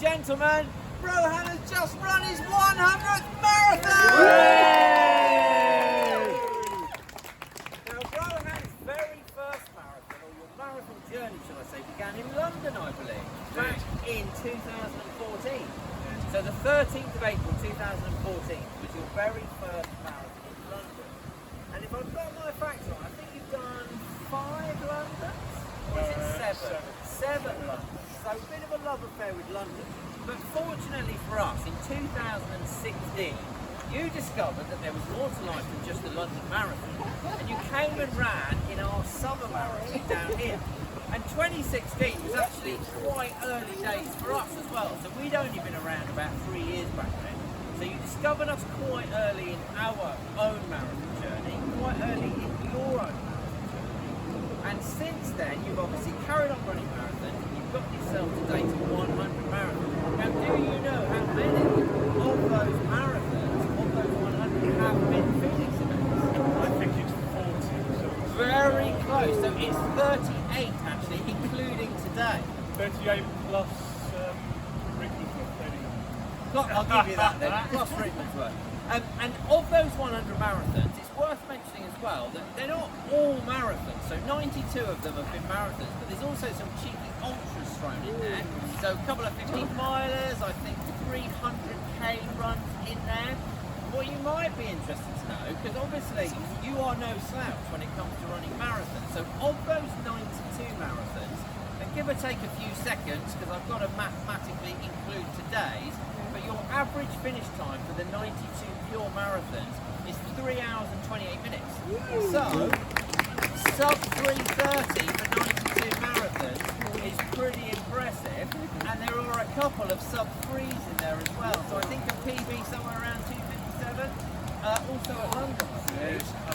Gentlemen, Rohan has just run his 100th marathon! Now, Rohan's very first marathon, or your marathon journey, shall I say, began in London, I believe, back in 2014. So the 13th of April 2014 was your very first marathon in London. And if I've got my facts right, I think you've done 5 Londons? Or is it 7? 7 Londons. So a bit of a love affair with London. But fortunately for us, in 2016, you discovered that there was more to life than just the London Marathon. And you came and ran in our summer marathon down here. And 2016 was actually quite early days for us as well. So we'd only been around about 3 years back then. So you discovered us quite early in our own marathon journey, quite early in your own marathon journey. And since then, you've obviously carried on running marathons. You've got yourself to date to 100 marathons. Now, do you know how many of those marathons, of those 100, have been Phoenix events? I think it's 40. Very close. So it's 38 actually, including today. 38 plus Rickman's I'll give you that then, plus Rickman's work. And of those 100 marathons, it's worth mentioning as well that they're not all marathons. So 92 of them have been marathons, but there's also some cheeky ultras thrown in there. So a couple of 15-milers, I think 300k runs in there. What you might be interested to know, because obviously you are no slouch when it comes to running marathons. So of those 92 marathons, and give or take a few seconds, because I've got to mathematically include today's, but your average finish time for the 92 pure marathons is 3 hours and 28 minutes. So, sub 3:30 for 92 marathons is pretty impressive, and there are a couple of sub 3s in there as well. So I think a PB somewhere around 257, also at London,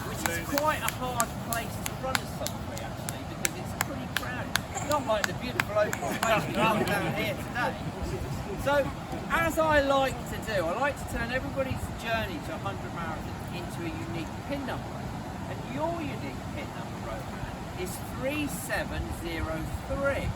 which is quite a hard place to run a sub 3 actually, because it's pretty crowded. Not like the beautiful open space we have down here today. So, as I like to do, I like to turn everybody's journey to 100 marathons into a unique pin number. And your unique pin number, Rohan, is 3703.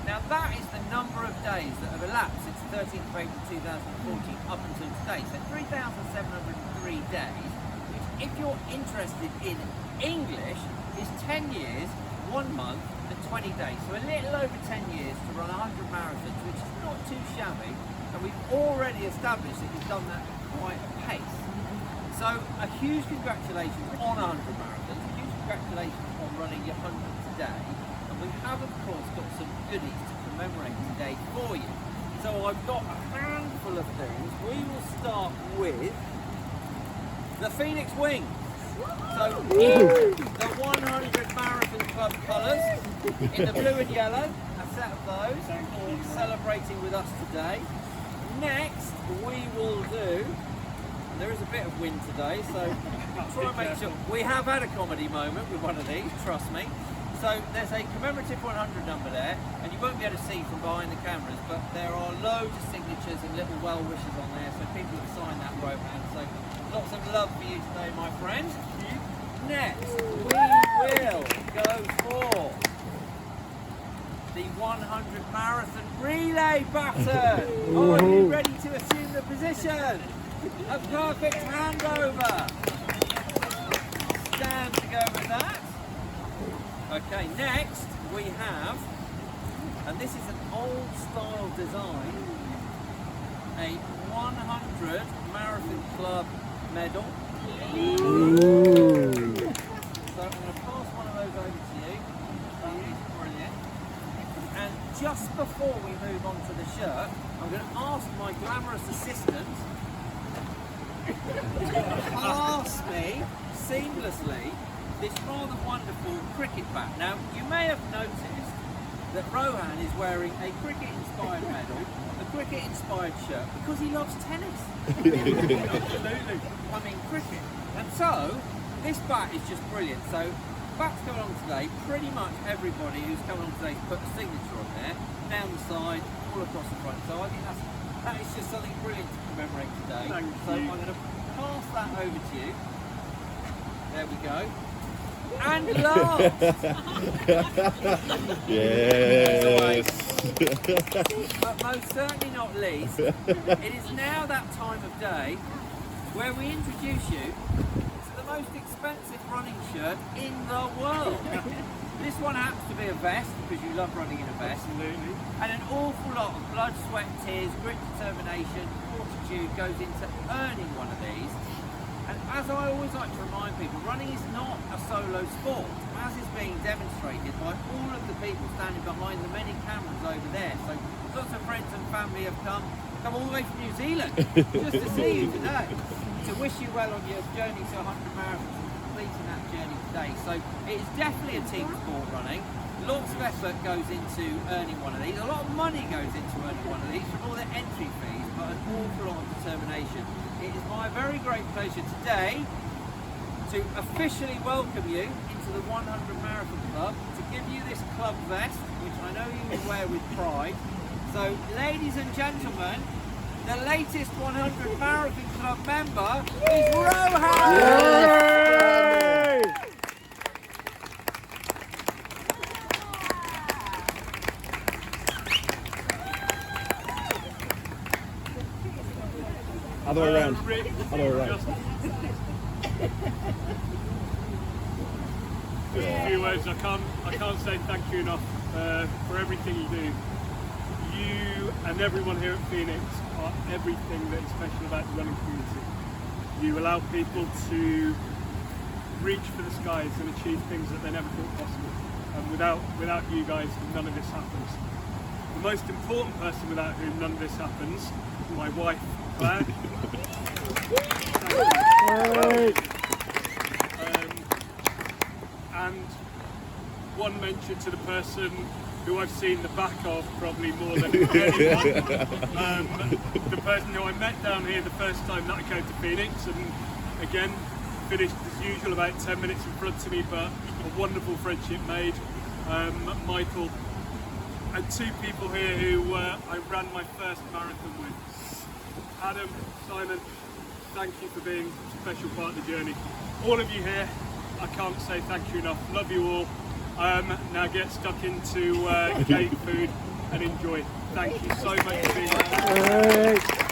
Now that is the number of days that have elapsed since the 13th of April 2014 up until today. So 3,703 days, which if you're interested in English, is 10 years, 1 month, and 20 days. So a little over 10 years to run 100 marathons, which is not too shabby, and we've already established that you've done that at quite a pace. So a huge congratulations on 100 marathons, a huge congratulations on running your 100 today, and we have of course got some goodies to commemorate today for you. So I've got a handful of things. We will start with the Phoenix Wings. So in the 100 Marathon Club colours, in the blue and yellow, a set of those, all celebrating with us today. Next, we will do, there is a bit of wind today, so try and make sure, we have had a comedy moment with one of these, trust me. So there's a commemorative 100 number there, and you won't be able to see from behind the cameras, but there are loads of signatures and little well wishes on there, so people have signed that Rohan. So lots of love for you today, my friend. Next, we will go for the 100 marathon relay baton. Are you ready to assume the position? A perfect handover. Stand to go with that. Okay, next we have, and this is an old style design, a 100 Marathon Club medal. So I'm going to pass one of those over to you. That is brilliant. And just before we move on to the shirt, I'm going to ask my glamorous assistant to pass me seamlessly this rather wonderful cricket bat. Now, you may have noticed that Rohan is wearing a cricket-inspired medal, a cricket-inspired shirt, because he loves tennis. Absolutely. I mean, cricket. And so, this bat is just brilliant. So, bats go along today. Pretty much everybody who's come along today has put a signature on there, down the side, all across the front. So, I think that is just something brilliant to commemorate today. So, I'm going to pass that over to you. There we go. and last, Yes. but most certainly not least, it is now that time of day where we introduce you to the most expensive running shirt in the world. This one happens to be a vest because you love running in a vest. Absolutely. And an awful lot of blood, sweat, tears, grit, determination, fortitude goes into earning one of these. And as I always like to remind people, running is not a solo sport, as is being demonstrated by all of the people standing behind the many cameras over there. So lots of friends and family have come all the way from New Zealand just to see you today, to wish you well on your journey to 100 marathons and completing that journey today. So it is definitely a team sport running. Lots of effort goes into earning one of these. A lot of money goes into earning one of these from all the entry fees, but an awful lot of determination. It is my very great pleasure today to officially welcome you into the 100 Marathon Club, to give you this club vest, which I know you will wear with pride. So, ladies and gentlemen, the latest 100 Marathon Club member is Rohan! Yay! Other way around. Rick, Other way around. Just a few words. I can't say thank you enough for everything you do. You and everyone here at Phoenix are everything that is special about the running community. You allow people to reach for the skies and achieve things that they never thought possible. And without you guys, none of this happens. The most important person without whom none of this happens is my wife, Claire. And one mention to the person who I've seen the back of probably more than anyone. The person who I met down here the first time that I came to Phoenix, and again finished as usual about 10 minutes in front of me, but a wonderful friendship made. Michael, and two people here who I ran my first marathon with. Adam, Simon, thank you for being a special part of the journey. All of you here, I can't say thank you enough. Love you all. Now get stuck into cake, food, and enjoy. Thank you so much for being here.